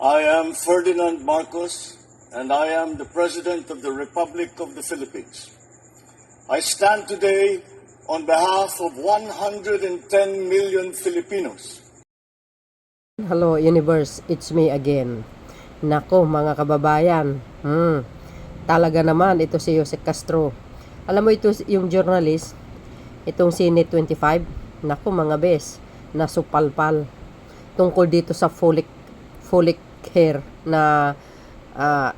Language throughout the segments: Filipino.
I am Ferdinand Marcos, and I am the President of the Republic of the Philippines. I stand today on behalf of 110 million Filipinos. Hello universe, it's me again. Nako mga kababayan, talaga naman ito si Jose Castro. Alam mo ito yung journalist, itong si Net25. Nako mga bes, nasupalpal tungkol dito sa folic hair na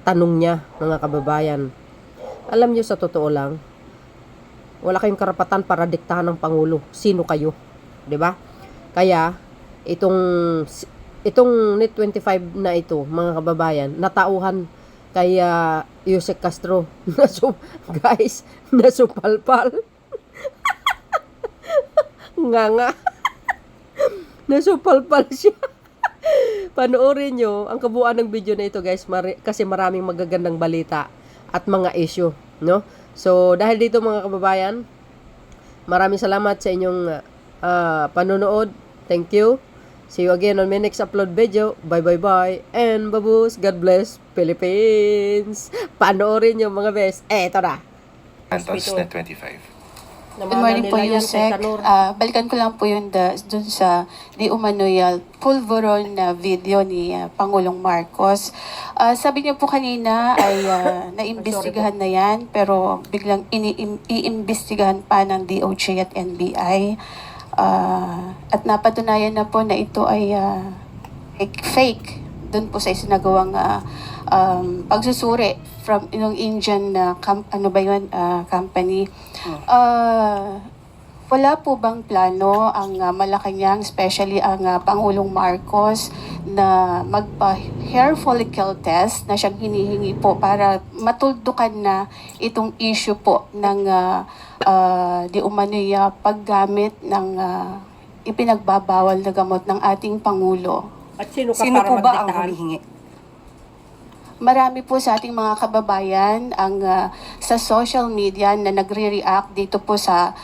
tanong niya mga kababayan. Alam niyo sa totoo lang, wala kayong karapatan para diktahan ng Pangulo. Sino kayo? 'Di ba? Kaya itong Net25 na ito, mga kababayan, natauhan kay Jose Castro. Guys, nasupalpal. nga. Nasupalpal siya. Panoorin nyo ang kabuuan ng video na ito, guys, kasi maraming magagandang balita at mga issue, no? So, dahil dito mga kababayan, maraming salamat sa inyong panonood. Thank you. See you again on my next upload video. Bye. And babus, God bless Philippines. Panoorin nyo mga best. Ito na. Santos Net25. Good morning po, Yusek. Balikan ko lang po yun dun sa di umano'y pulveron na video ni Pangulong Marcos. Sabi niyo po kanina ay naimbestigahan na yan, pero biglang iimbestigahan pa ng DOJ at NBI. At napatunayan na po na ito ay fake dun po sa isinagawang pagsusuri from yung Indian company. Wala po bang plano ang Malacanang, especially ang Pangulong Marcos, na magpa-hair follicle test na siyang hinihingi po para matuldukan na itong issue po ng di umano'y paggamit ng ipinagbabawal na gamot ng ating Pangulo? At sino po ba ang humihingi? Marami po sa ating mga kababayan ang sa social media na nagre-react dito po sa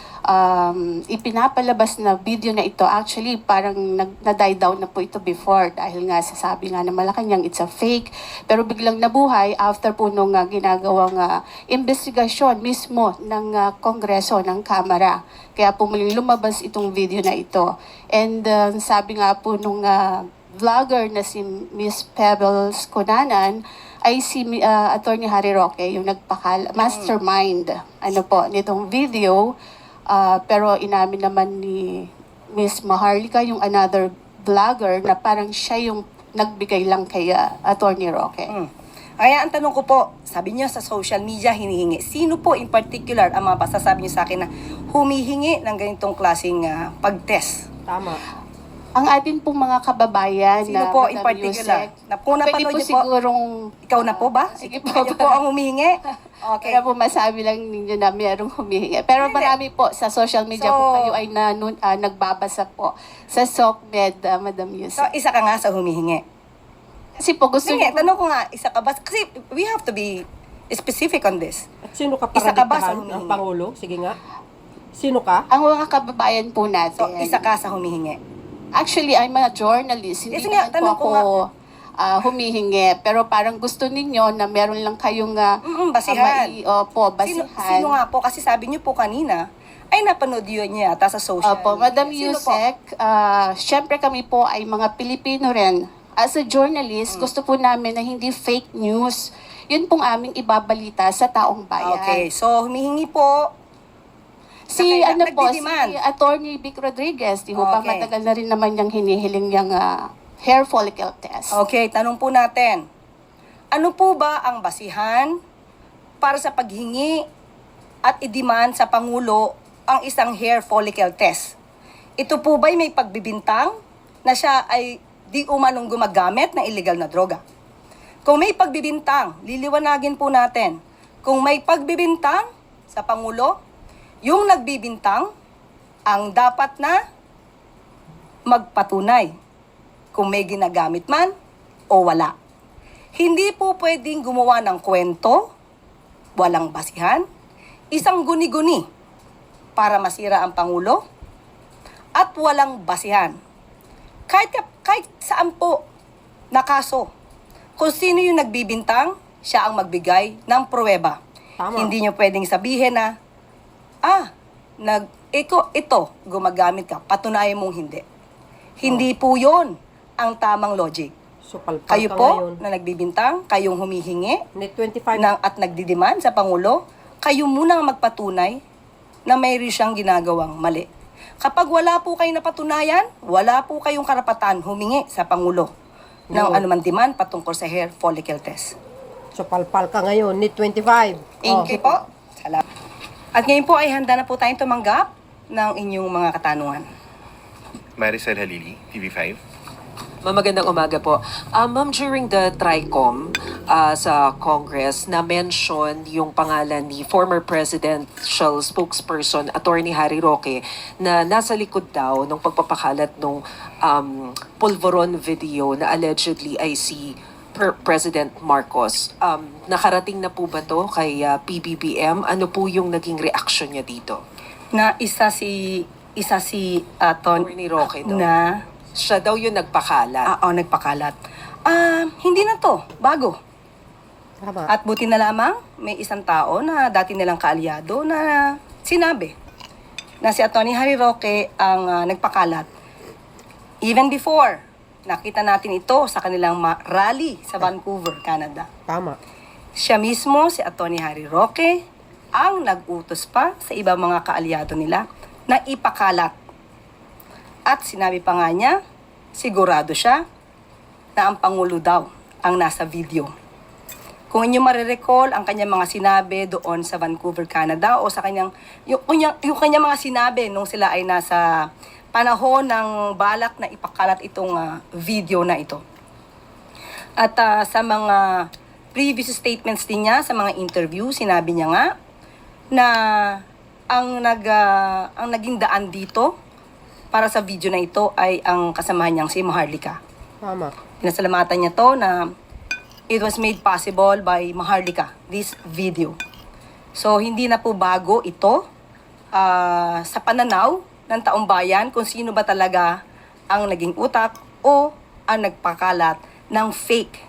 ipinapalabas na video na ito. Actually, parang na-die down na po ito before dahil nga sasabi nga na Malacanang it's a fake. Pero biglang nabuhay after po nung ginagawang investigasyon mismo ng Kongreso, ng Kamara. Kaya po muling lumabas itong video na ito. And sabi nga po nung vlogger na si Miss Pebbles Cunanan ay si Attorney Harry Roque, yung mastermind nitong video. Pero inamin naman ni Miss Maharlika, yung another vlogger, na parang siya yung nagbigay lang kay Attorney Roque. Kaya ang tanong ko po, sabi niyo sa social media hinihingi. Sino po in particular ang mga pasasabi niyo sa akin na humihingi ng ganitong klaseng pag-test? Tama. Ang atin pong mga kababayan Sino po in particular? Pwede po sigurong... Ikaw na po ba? Sige po. Kayo po ang humihingi? Okay. Kaya po masabi lang ninyo na mayroong humihingi. Pero marami po sa social media po kayo ay nagbabasa po sa SOCMED, Madam Yusek. So, isa ka nga sa humihingi. Kasi po gusto niyo... Tanong ko nga, isa ka ba? Kasi we have to be specific on this. At sino ka para Isa ka ba sa diktahan ng humihingi? Pangulo? Sige nga. Sino ka? Ang mga kababayan po natin... So, isa ka sa humihingi. Actually, I'm a journalist. Hindi naman po ako humihingi. Pero parang gusto ninyo na meron lang kayong basihan. basihan. Sino nga po? Kasi sabi niyo po kanina, ay napanood yun niya yata sa social. Opo, Madam Sino Yusek, syempre kami po ay mga Pilipino rin. As a journalist, gusto po namin na hindi fake news. Yun pong aming ibabalita sa taong bayan. Okay, so humihingi po Si nagdidiman. Attorney Vic Rodriguez, di ho ba Okay. matagal na rin naman niyang hinihiling yung hair follicle test. Okay, tanong po natin. Ano po ba ang basihan para sa paghingi at i-demand sa Pangulo ang isang hair follicle test? Ito po ba'y may pagbibintang na siya ay di umanong gumagamit ng illegal na droga? Kung may pagbibintang, liliwanagin po natin. Kung may pagbibintang sa Pangulo, yung nagbibintang ang dapat na magpatunay kung may ginagamit man o wala. Hindi po pwedeng gumawa ng kwento, walang basihan, isang guni-guni para masira ang Pangulo, at walang basihan. Kahit saan po na kaso Kung sino yung nagbibintang, siya ang magbigay ng pruweba. Tama. Hindi nyo pwedeng sabihin na, ito, gumagamit ka, patunayan mong hindi. Hindi po yon ang tamang logic. So, palpal Kayo ka po ngayon. na nagbibintang, kayong humihingi Net 25. at nagdidiman sa Pangulo, kayo muna ang magpatunay na mayroon siyang ginagawang mali. Kapag wala po kayong napatunayan, wala po kayong karapatan humingi sa Pangulo ng Yun. anuman demand patungkol sa hair follicle test. So, palpal ka ngayon. Net 25. Thank you po. Salamat. At ngayon po ay handa na po tayong tumanggap ng inyong mga katanungan. Maricel Halili, TV5. Magandang umaga po. Ma'am, during the TRICOM sa Congress, na-mention yung pangalan ni former presidential spokesperson, Attorney Harry Roque, na nasa likod daw ng pagpapakalat ng pulveron video na allegedly ay si President Marcos. Nakarating na po ba to kay PBBM? Ano po yung naging reaction niya dito? Na isa si Attorney Roque daw. na Siya daw yung nagpakalat. nagpakalat. Hindi na to, bago. Tama. At buti na lamang, may isang tao na dati nilang kaalyado na sinabi na si Atty. Harry Roque ang nagpakalat. Even before, nakita natin ito sa kanilang rally sa Vancouver, Canada. Tama. Siya mismo, si Atty. Harry Roque, ang nag-utos pa sa ibang mga kaalyado nila na ipakalat. At sinabi pa nga niya, sigurado siya na ang Pangulo daw ang nasa video. Kung inyo marirecall ang kanyang mga sinabi doon sa Vancouver, Canada, o sa yung kanyang mga sinabi nung sila ay nasa panahon ng balak na ipakalat itong video na ito. At sa mga previous statements din niya, sa mga interview, sinabi niya nga na ang naging daan dito para sa video na ito ay ang kasamahan niyang si Maharlika. Tama. Pinasalamatan niya to na it was made possible by Maharlika, this video. So, hindi na po bago ito sa pananaw ng taong bayan kung sino ba talaga ang naging utak o ang nagpakalat ng fake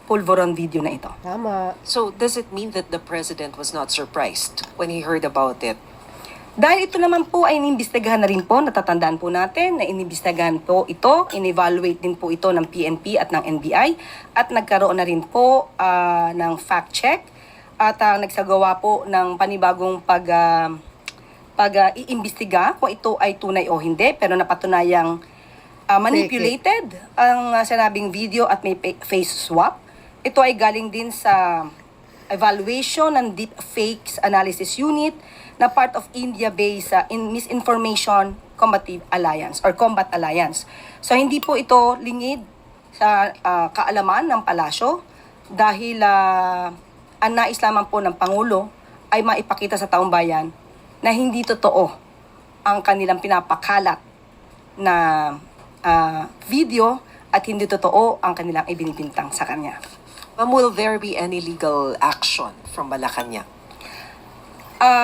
pulveron video na ito. Tama. So, does it mean that the president was not surprised when he heard about it? Dahil ito naman po ay inimbestigahan na rin po, natatandaan po natin na inimbestigahan po ito, in-evaluate din po ito ng PNP at ng NBI at nagkaroon na rin po ng fact check at nagsagawa po ng panibagong pag-iimbestiga kung ito ay tunay o hindi, pero napatunayang manipulated ang sinabing video at may face swap. Ito ay galing din sa evaluation ng Deep Fakes Analysis Unit na part of India-based Misinformation Combative Alliance or Combat Alliance. So hindi po ito lingid sa kaalaman ng palasyo dahil ang nais lamang po ng Pangulo ay maipakita sa taong bayan na hindi totoo ang kanilang pinapakalat na video at hindi totoo ang kanilang ibinibintang sa kanya. Ma'am, will there be any legal action from Malacanang?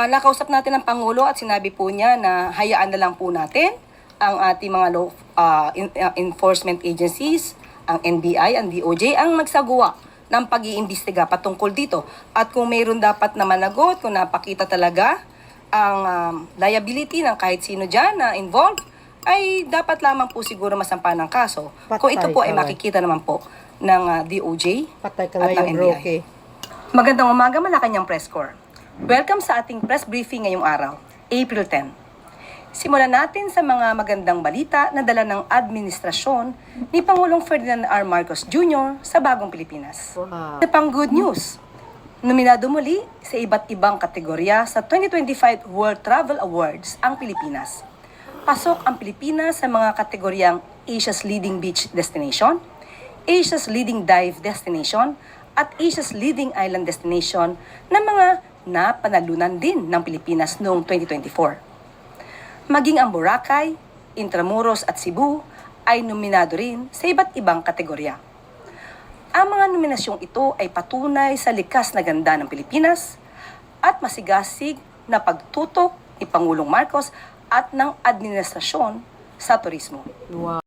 Nakausap natin ang Pangulo at sinabi po niya na hayaan na lang po natin ang ating mga law enforcement agencies, ang NBI, ang DOJ, ang magsagawa ng pag-iimbestiga patungkol dito. At kung mayroon dapat na managot, kung napakita talaga ang liability ng kahit sino dyan na involved, ay dapat lamang po siguro masampa ng kaso. Kung ito po ay makikita naman po ng DOJ Patay ka at ng ngayon, NBI. Roque. Magandang umaga, Malacanang Press Corps. Welcome sa ating press briefing ngayong araw, April 10. Simulan natin sa mga magandang balita na dala ng administrasyon ni Pangulong Ferdinand R. Marcos Jr. sa Bagong Pilipinas. Wow. Sa pang good news, nominado muli sa iba't ibang kategorya sa 2025 World Travel Awards ang Pilipinas. Pasok ang Pilipinas sa mga kategoryang Asia's Leading Beach Destination, Asia's Leading Dive Destination, at Asia's Leading Island Destination na mga napanalunan din ng Pilipinas noong 2024. Maging ang Boracay, Intramuros at Cebu ay nominado rin sa iba't ibang kategorya. Ang mga nominasyong ito ay patunay sa likas na ganda ng Pilipinas at masigasig na pagtutok ni Pangulong Marcos at ng administrasyon sa turismo. Wow.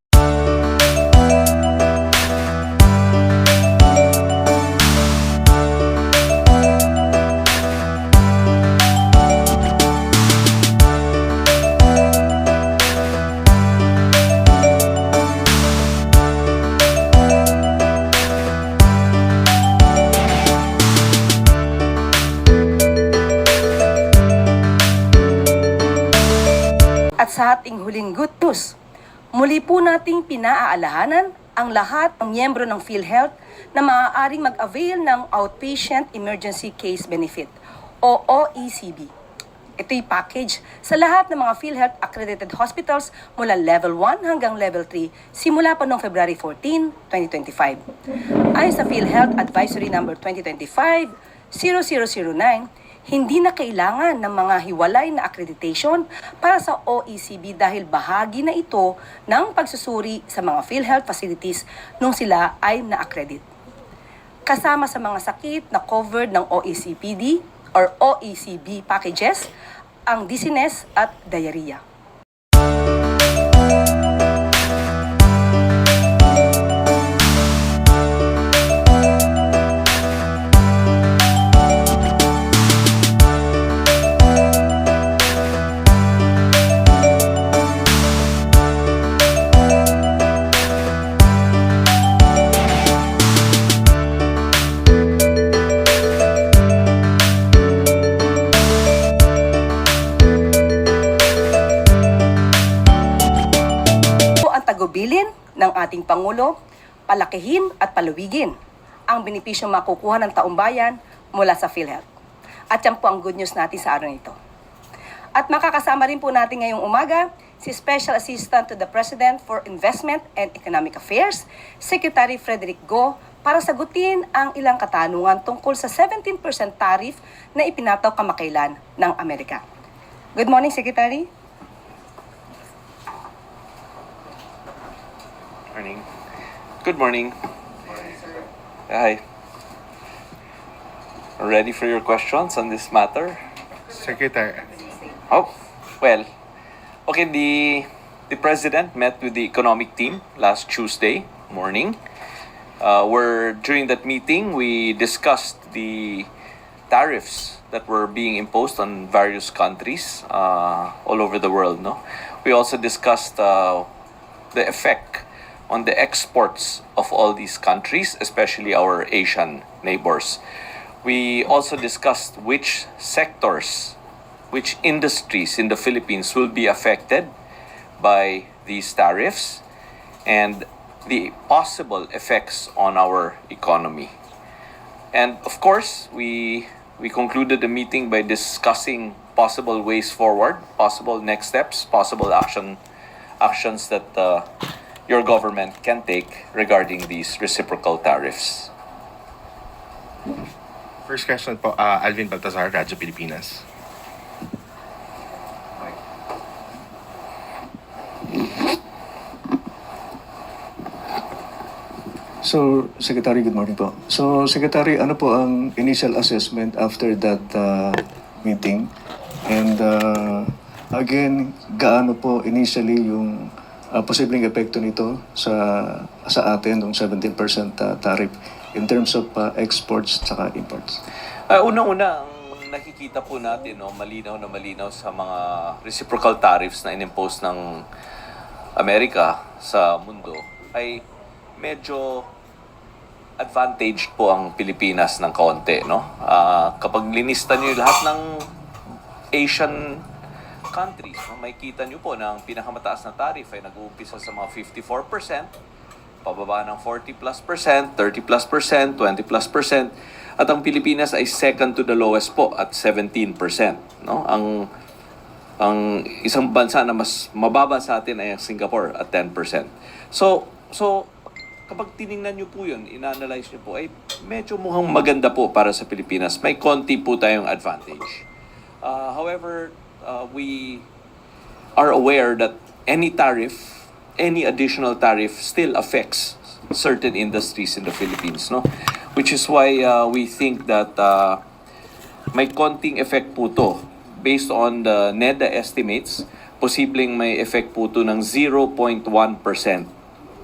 sa ating huling good news. Muli po nating pinaaalahanan ang lahat ng miyembro ng PhilHealth na maaaring mag-avail ng Outpatient Emergency Case Benefit o OECB. Ito'y package sa lahat ng mga PhilHealth accredited hospitals mula level 1 hanggang level 3 simula pa noong February 14, 2025. Ayon sa PhilHealth Advisory Number 2025-0009, hindi na kailangan ng mga hiwalay na accreditation para sa OECB dahil bahagi na ito ng pagsusuri sa mga PhilHealth facilities nung sila ay na-accredit. Kasama sa mga sakit na covered ng OECPD or OECB packages, ang dizziness at diarrhea. Tagubilin ng ating Pangulo, palakihin at palawigin ang benepisyong makukuha ng taumbayan mula sa PhilHealth. At yan po ang good news natin sa araw nito. At makakasama rin po natin ngayong umaga si Special Assistant to the President for Investment and Economic Affairs, Secretary Frederick Go, para sagutin ang ilang katanungan tungkol sa 17% tariff na ipinataw kamakailan ng Amerika. Good morning, Secretary. Morning. Good morning. Hi. Ready for your questions on this matter? Secretary. Oh, well, okay, the president met with the economic team last Tuesday morning. Where during that meeting we discussed the tariffs that were being imposed on various countries all over the world. No, we also discussed the effect on the exports of all these countries, especially our Asian neighbors. We also discussed which sectors, which industries in the Philippines will be affected by these tariffs and the possible effects on our economy. And of course, we concluded the meeting by discussing possible ways forward, possible next steps, possible actions that your government can take regarding these reciprocal tariffs. First question po, Alvin Baltazar, Radyo Pilipinas. So, Secretary, good morning po. So, Secretary, ano po ang initial assessment after that meeting? And again, gaano po initially yung posibleng epekto nito sa atin, yung 17% tariff in terms of exports at imports? Unang-una, ang nakikita po natin, no, malinaw na malinaw sa mga reciprocal tariffs na inimpose ng Amerika sa mundo, ay medyo advantaged po ang Pilipinas ng kaunti. No? Kapag linista niyo lahat ng Asian countries, no, makikita nyo po na ang pinakamataas na tariff ay nag-uumpisa sa mga 54%, pababa ng 40+%, 30+%, 20+%, at ang Pilipinas ay second to the lowest po at 17%. No? Ang isang bansa na mas mababa sa atin ay ang Singapore at 10%. So kapag tiningnan nyo po yun, ina-analyze nyo po, ay medyo mukhang maganda po para sa Pilipinas. May konti po tayong advantage. However, we are aware that any additional tariff still affects certain industries in the Philippines, no? Which is why we think that may konting effect po to. Based on the NEDA estimates, posibleng may effect po to ng 0.1%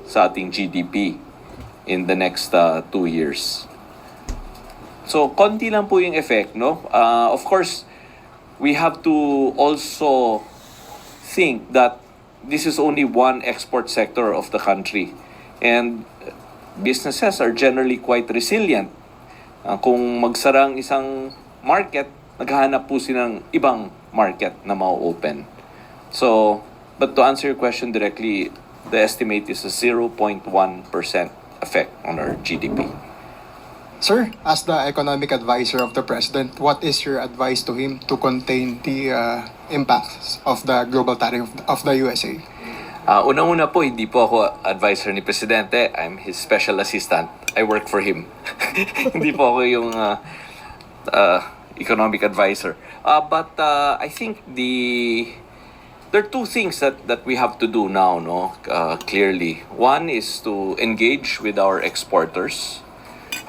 sa ating GDP in the next 2 years. So, konti lang po yung effect, no? Of course, we have to also think that this is only one export sector of the country. And businesses are generally quite resilient. Kung magsarang isang market, naghahanap po silang ibang market na ma-open. So, But to answer your question directly, the estimate is a 0.1% effect on our GDP. Sir, as the economic advisor of the president, what is your advice to him to contain the impacts of the global tariff of the USA? Unang-una po, hindi po ako advisor ni Presidente. I'm his special assistant. I work for him. Hindi po ako yung economic advisor. But I think there are two things that we have to do now, no? Clearly. One is to engage with our exporters,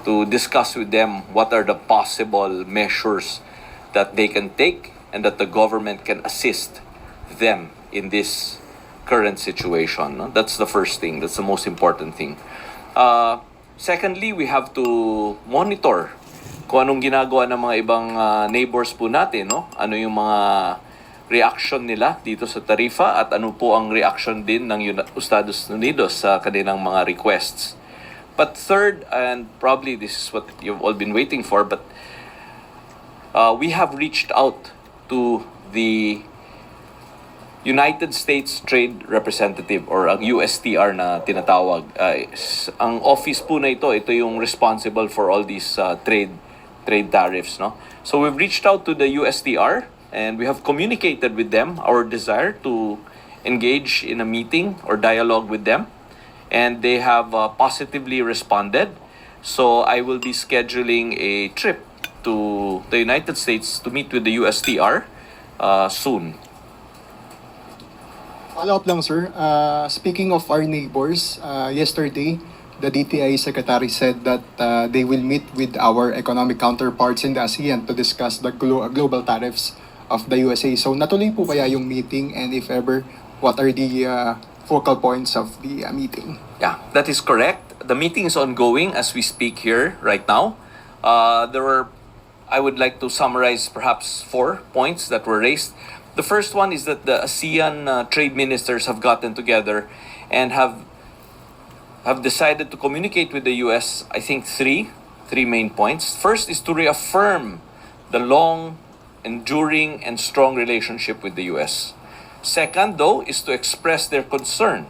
to discuss with them what are the possible measures that they can take and that the government can assist them in this current situation. No? That's the first thing. That's the most important thing. Secondly, we have to monitor kung anong ginagawa ng mga ibang neighbors po natin. No? Ano yung mga reaction nila dito sa tarifa at ano po ang reaction din ng Estados Unidos sa kanilang mga requests. But third, and probably this is what you've all been waiting for, but we have reached out to the United States Trade Representative or ang USTR na tinatawag. Ang office po na ito yung responsible for all these trade tariffs. No? So we've reached out to the USTR and we have communicated with them our desire to engage in a meeting or dialogue with them. And they have positively responded. So I will be scheduling a trip to the United States to meet with the USTR soon. Follow-up lang, sir. Speaking of our neighbors, yesterday, the DTI Secretary said that they will meet with our economic counterparts in the ASEAN to discuss the global tariffs of the USA. So natuloy po kaya yung meeting, and if ever, what are the focal points of the meeting? Yeah, that is correct. The meeting is ongoing as we speak here right now. I would like to summarize perhaps 4 points that were raised. The first one is that the ASEAN trade ministers have gotten together and have decided to communicate with the US, I think three main points. First is to reaffirm the long, enduring, and strong relationship with the US. Second, though, is to express their concern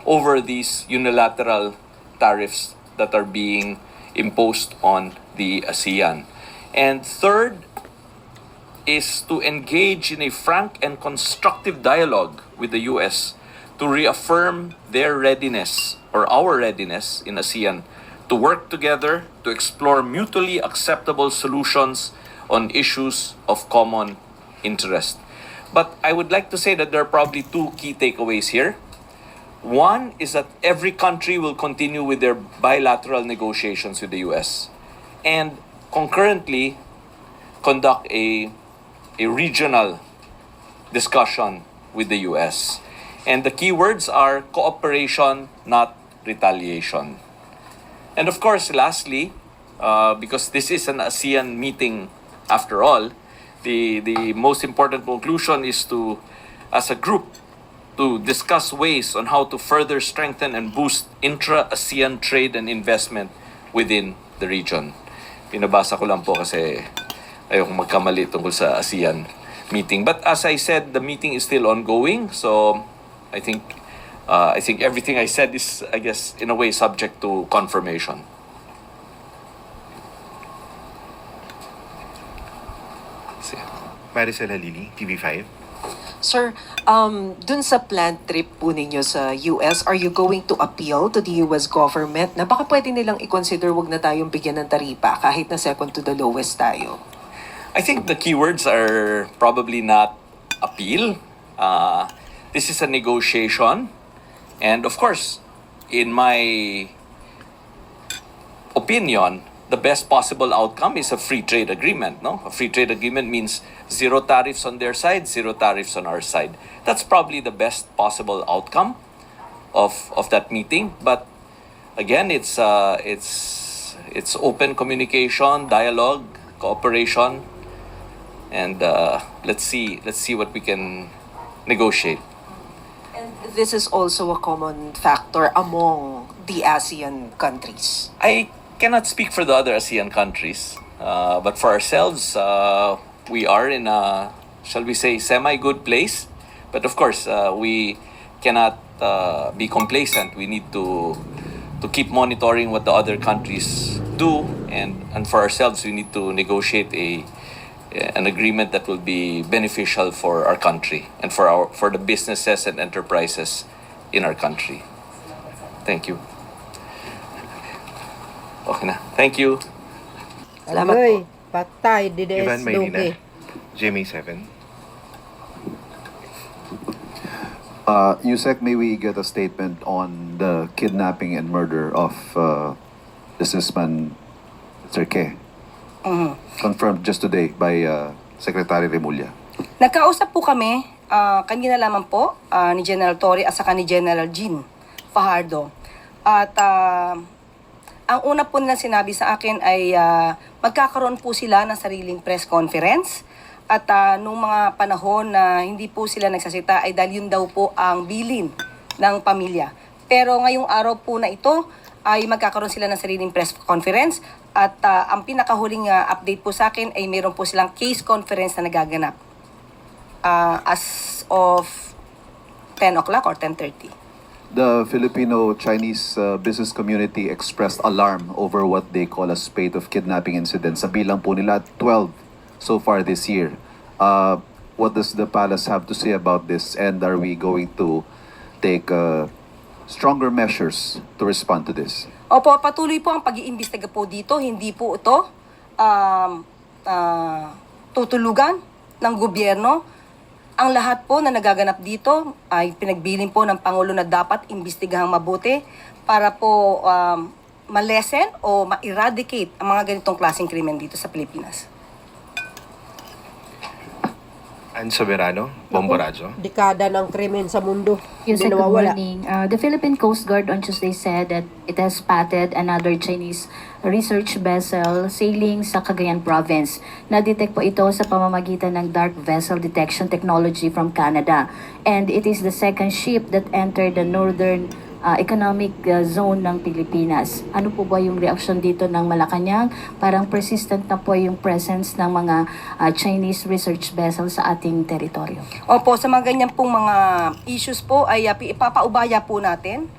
over these unilateral tariffs that are being imposed on the ASEAN. And third is to engage in a frank and constructive dialogue with the US to reaffirm their readiness or our readiness in ASEAN to work together to explore mutually acceptable solutions on issues of common interest. But I would like to say that there are probably 2 key takeaways here. One is that every country will continue with their bilateral negotiations with the US and concurrently conduct a regional discussion with the US. And the key words are cooperation, not retaliation. And of course, lastly, because this is an ASEAN meeting after all, the most important conclusion is to, as a group, to discuss ways on how to further strengthen and boost intra-ASEAN trade and investment within the region. Pinabasa ko lang po kasi ayokong magkamali tungkol sa ASEAN meeting. But as I said, the meeting is still ongoing. So I think everything I said is, I guess, in a way subject to confirmation. Maricel Halili, TV5. Sir, dun sa planned trip po ninyo sa US, are you going to appeal to the US government na baka pwede nilang i-consider wag na tayong bigyan ng taripa kahit na second to the lowest tayo? I think the keywords are probably not appeal. This is a negotiation. And of course, in my opinion, the best possible outcome is a free trade agreement. No? A free trade agreement means 0 tariffs on their side, 0 tariffs on our side. That's probably the best possible outcome of that meeting. But again, it's open communication, dialogue, cooperation, and let's see what we can negotiate. And this is also a common factor among the ASEAN countries. I cannot speak for the other ASEAN countries, but for ourselves, we are in a, shall we say, semi-good place But of course, we cannot be complacent. We need to keep monitoring what the other countries do, and for ourselves, we need to negotiate an agreement that will be beneficial for our country and for the businesses and enterprises in our country. Thank you. Okay na. Thank you. Salamat Agoy, patay, DDS Ivan Maynila, Duque. GMA 7. Yusek, may we get a statement on the kidnapping and murder of businessman Mr. Ke? Confirmed just today by Secretary Remulla. Nagkausap po kami, kanina lamang po, ni General Torre at saka ni General Jean Fajardo. At ang una po nilang sinabi sa akin ay magkakaroon po sila ng sariling press conference. At nung mga panahon na hindi po sila nagsasita ay dahil yun daw po ang bilin ng pamilya. Pero ngayong araw po na ito ay magkakaroon sila ng sariling press conference. At ang pinakahuling update po sa akin ay meron po silang case conference na nagaganap as of 10 o'clock or 10:30. The Filipino-Chinese business community expressed alarm over what they call a spate of kidnapping incidents. Sa bilang po nila, 12 so far this year. What does the palace have to say about this, and are we going to take stronger measures to respond to this? Opo, patuloy po ang pag-iimbestiga po dito. Hindi po ito tutulugan ng gobyerno. Ang lahat po na nagaganap dito ay pinagbilin po ng Pangulo na dapat imbestigahang mabuti para po malesen o ma-eradicate ang mga ganitong klaseng krimen dito sa Pilipinas. Ann Soberano, Bomborazo. Dekada ng krimen sa mundo. Yes, Hindi good nawawala. morning. The Philippine Coast Guard on Tuesday said that it has spotted another Chinese research vessel sailing sa Cagayan Province. Na-detect po ito sa pamamagitan ng dark vessel detection technology from Canada. And it is the second ship that entered the northern economic zone ng Pilipinas. Ano po ba yung reaksyon dito ng Malacanang? Parang persistent na po yung presence ng mga Chinese research vessel sa ating teritoryo. Opo, sa mga ganyan pong mga issues po ay ipapaubaya po natin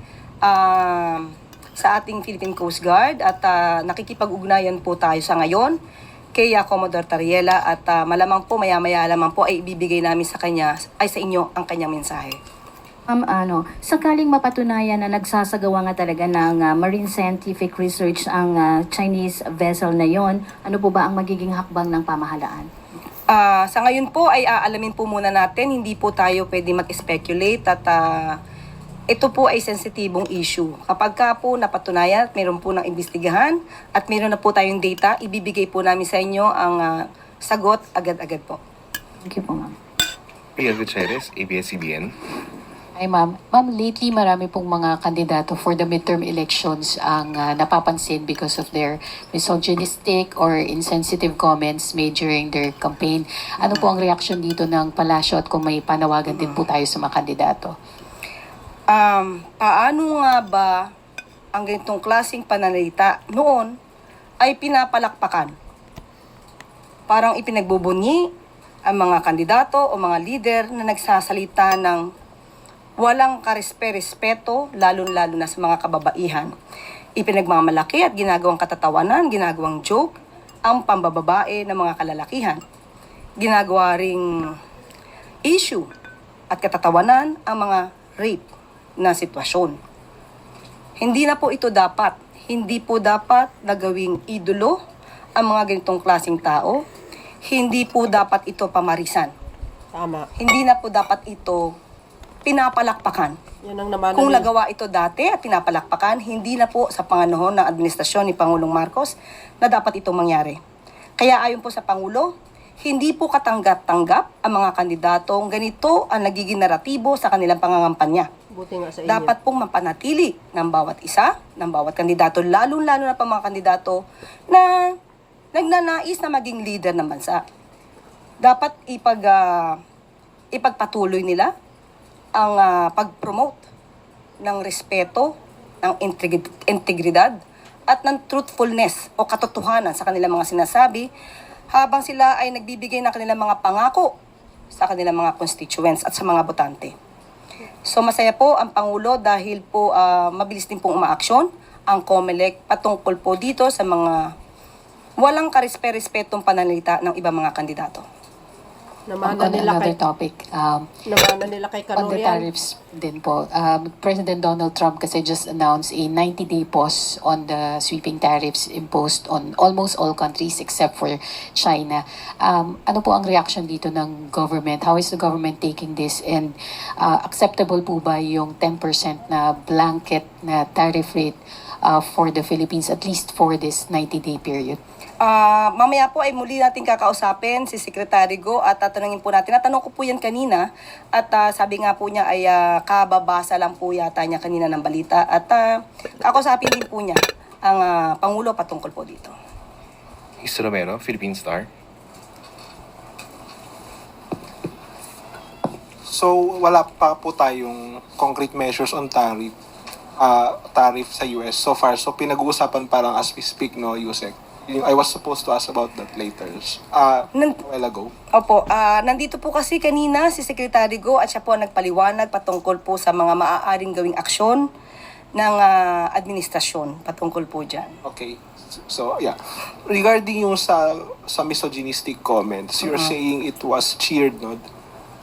sa ating Philippine Coast Guard at nakikipag-ugnayan po tayo sa ngayon kay Commodore Tariela at malamang po maya-maya lamang po ay ibibigay namin sa kanya ay sa inyo ang kanyang mensahe. Sakaling mapatunayan na nagsasagawa nga talaga ng marine scientific research ang Chinese vessel na yon, ano po ba ang magiging hakbang ng pamahalaan? Sa ngayon po ay aalamin po muna natin, hindi po tayo pwede mag-speculate at ito po ay sensitibong issue. Kapag ka po napatunayan at mayroon po ng imbestigahan at mayroon na po tayong data, ibibigay po namin sa inyo ang sagot agad-agad po. Thank you po, ma'am. Pia Gutierrez, ABS-CBN. Ay ma'am. Ma'am, lately marami pong mga kandidato for the midterm elections ang napapansin because of their misogynistic or insensitive comments made during their campaign. Ano po ang reaction dito ng palasyo at kung may panawagan din po tayo sa mga kandidato? Paano nga ba ang ganitong klaseng pananalita noon ay pinapalakpakan? Parang ipinagbubunyi ang mga kandidato o mga leader na nagsasalita ng walang karespe-respeto, lalo-lalo na sa mga kababaihan. Ipinagmamalaki at ginagawang katatawanan, ginagawang joke, ang pambababae ng mga kalalakihan. Ginagawa ring issue at katatawanan ang mga rape na sitwasyon. Hindi na po ito dapat. Hindi po dapat na gawing idolo ang mga ganitong klaseng tao. Hindi po dapat ito pamarisan. Tama. Hindi na po dapat ito pinapalakpakan. Yan ang naman. Kung nagawa ito dati at pinapalakpakan, hindi na po sa panahon ng administrasyon ni Pangulong Marcos na dapat ito mangyari. Kaya ayon po sa Pangulo, hindi po katanggap-tanggap ang mga kandidatong ganito ang nagiging naratibo sa kanilang pangangampanya. Buti nga sa inyo. Dapat pong mapanatili ng bawat isa, ng bawat kandidato, lalo-lalo na pa mga kandidato na nagnanais na maging leader ng bansa. Dapat ipagpatuloy nila ang pag-promote ng respeto, ng integridad, at ng truthfulness o katotohanan sa kanilang mga sinasabi habang sila ay nagbibigay ng kanilang mga pangako sa kanilang mga constituents at sa mga botante. So masaya po ang Pangulo dahil po mabilis din pong umaaksyon ang COMELEC patungkol po dito sa mga walang karespe-respetong pananalita ng ibang mga kandidato. Namana nila Another kay, topic. namana nila kay On the Kanorian. tariffs din po, President Donald Trump kasi just announced a 90-day pause on the sweeping tariffs imposed on almost all countries except for China. Ano po ang reaction dito ng government? How is the government taking this? And acceptable po ba yung 10% na blanket na tariff rate for the Philippines at least for this 90-day period? Mamaya po ay muli natin kakausapin si Secretary Go at tatanungin po natin. Natanong ko po yan kanina at sabi nga po niya ay kababasa lang po yata niya kanina ng balita at kakausapin din po niya ang Pangulo patungkol po dito. Isto Romero, Philippine Star. So wala pa po tayong concrete measures on tariff sa US so far. So pinag-uusapan parang as we speak, no, Yusek. I was supposed to ask about that later. A while ago. Opo, nandito po kasi kanina si Secretary Go at siya po nagpaliwanag patungkol po sa mga maaaring gawing aksyon ng administrasyon patungkol po dyan. Okay. So, yeah. Regarding yung sa misogynistic comments, you're saying it was cheered, no,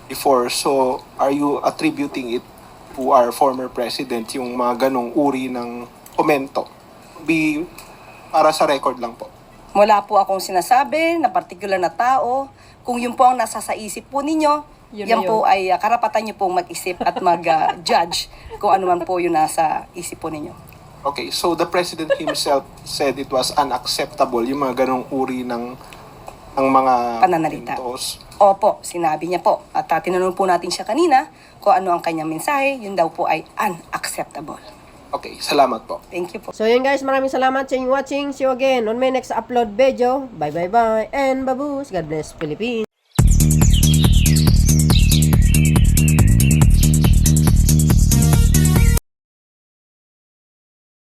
before. So, are you attributing it to our former president, yung mga ganong uri ng komento? Para sa record lang po. Wala po akong sinasabi na particular na tao. Kung yun po ang nasa sa isip po ninyo, yan po ay karapatan nyo pong mag-isip at mag-judge kung ano man po yung nasa isip po ninyo. Okay, so the president himself said it was unacceptable, yung mga ganong uri ng mga Pananalita. komentos. Opo, sinabi niya po. At tinanong po natin siya kanina kung ano ang kanyang mensahe, yun daw po ay unacceptable. Okay, salamat po. Thank you po. So yun guys, maraming salamat sa inyong watching. See you again on my next upload video. Bye bye bye and baboos. God bless Philippines.